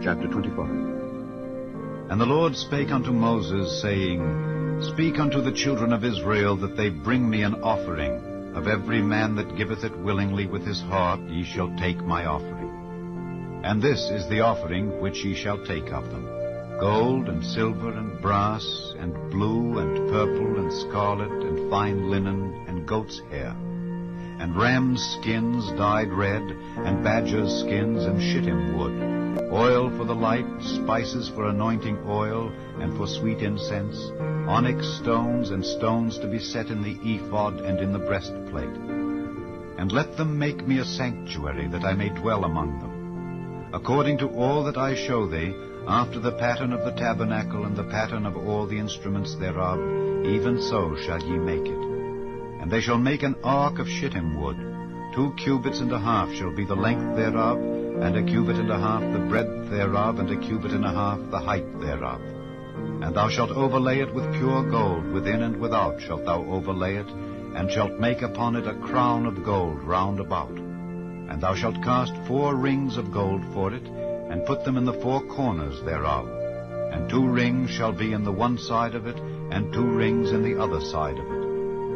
Chapter 24. And the Lord spake unto Moses, saying, Speak unto the children of Israel, that they bring me an offering. Of every man that giveth it willingly with his heart, ye shall take my offering. And this is the offering which ye shall take of them: gold, and silver, and brass, and blue, and purple, and scarlet, and fine linen, and goat's hair, and rams' skins dyed red, and badgers' skins, and shittim wood, oil for the light, spices for anointing oil, and for sweet incense, onyx stones, and stones to be set in the ephod and in the breastplate. And let them make me a sanctuary, that I may dwell among them, according to all that I show thee, after the pattern of the tabernacle and the pattern of all the instruments thereof, even so shall ye make it. And they shall make an ark of shittim wood. 2 cubits and a half shall be the length thereof, and 1 cubit and a half the breadth thereof, and 1 cubit and a half the height thereof. And thou shalt overlay it with pure gold, within and without shalt thou overlay it, and shalt make upon it a crown of gold round about. And thou shalt cast 4 rings of gold for it, and put them in the 4 corners thereof. And 2 rings shall be in the one side of it, and 2 rings in the other side of it.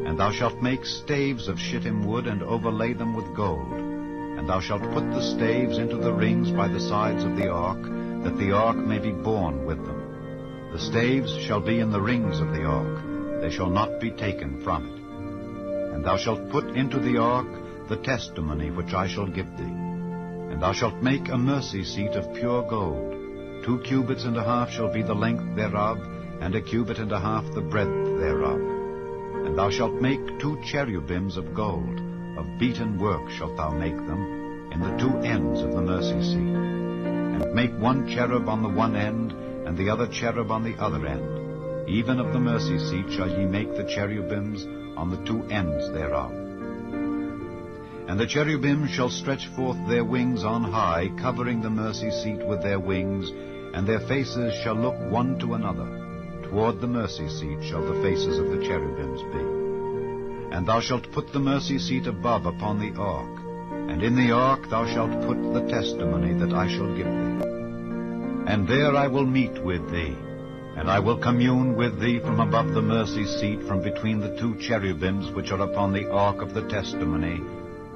And thou shalt make staves of shittim wood, and overlay them with gold. And thou shalt put the staves into the rings by the sides of the ark, that the ark may be borne with them. The staves shall be in the rings of the ark, they shall not be taken from it. And thou shalt put into the ark the testimony which I shall give thee. And thou shalt make a mercy seat of pure gold. 2 cubits and a half shall be the length thereof, and 1 cubit and a half the breadth thereof. And thou shalt make 2 cherubims of gold, of beaten work shalt thou make them, in the 2 ends of the mercy seat. And make 1 cherub on the one end, and the other cherub on the other end. Even of the mercy seat shall ye make the cherubims on the 2 ends thereof. And the cherubim shall stretch forth their wings on high, covering the mercy seat with their wings, and their faces shall look one to another. Toward the mercy seat shall the faces of the cherubims be. And thou shalt put the mercy seat above upon the ark, and in the ark thou shalt put the testimony that I shall give thee. And there I will meet with thee, and I will commune with thee from above the mercy seat, from between the 2 cherubims which are upon the ark of the testimony,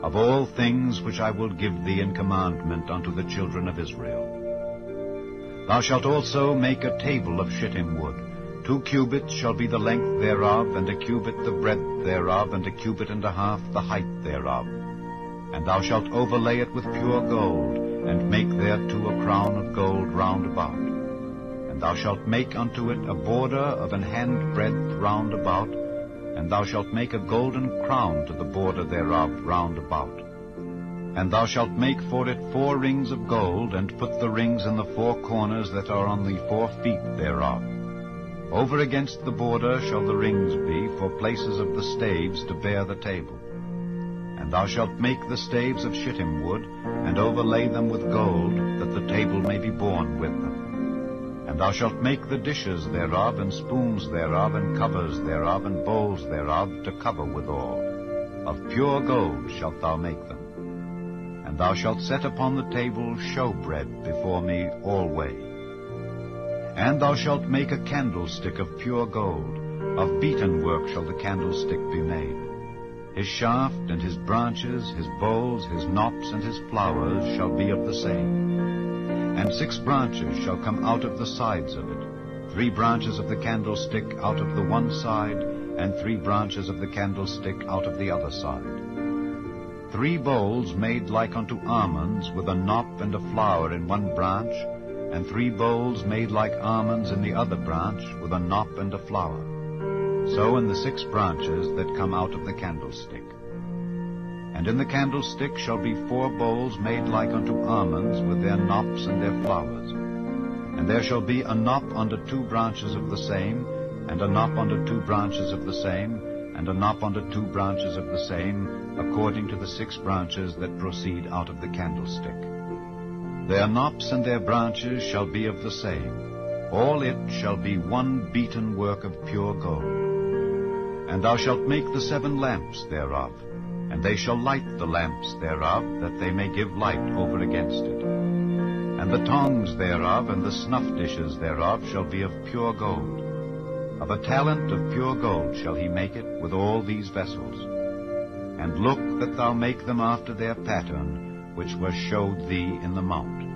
of all things which I will give thee in commandment unto the children of Israel. Thou shalt also make a table of shittim wood. 2 cubits shall be the length thereof, and 1 cubit the breadth thereof, and 1 cubit and a half the height thereof. And thou shalt overlay it with pure gold, and make thereto a crown of gold round about. And thou shalt make unto it a border of an hand breadth round about, and thou shalt make a golden crown to the border thereof round about. And thou shalt make for it 4 rings of gold, and put the rings in the 4 corners that are on the 4 feet thereof. Over against the border shall the rings be for places of the staves to bear the table. And thou shalt make the staves of shittim wood, and overlay them with gold, that the table may be borne with them. And thou shalt make the dishes thereof, and spoons thereof, and covers thereof, and bowls thereof, to cover withal. Of pure gold shalt thou make them. And thou shalt set upon the table showbread before me alway. And thou shalt make a candlestick of pure gold. Of beaten work shall the candlestick be made. His shaft and his branches, his bowls, his knops, and his flowers shall be of the same. And 6 branches shall come out of the sides of it, 3 branches of the candlestick out of the one side, and 3 branches of the candlestick out of the other side. 3 bowls made like unto almonds, with a knop and a flower in one branch, and 3 bowls made like almonds in the other branch, with a knop and a flower. So in the 6 branches that come out of the candlestick. And in the candlestick shall be 4 bowls made like unto almonds, with their knops and their flowers. And there shall be a knop under 2 branches of the same, and a knop under 2 branches of the same, and a knop under 2 branches of the same, according to the 6 branches that proceed out of the candlestick. Their knops and their branches shall be of the same. All it shall be one beaten work of pure gold. And thou shalt make the 7 lamps thereof, and they shall light the lamps thereof, that they may give light over against it. And the tongs thereof and the snuff dishes thereof shall be of pure gold. Of a talent of pure gold shall he make it with all these vessels. And look that thou make them after their pattern, which were showed thee in the mount.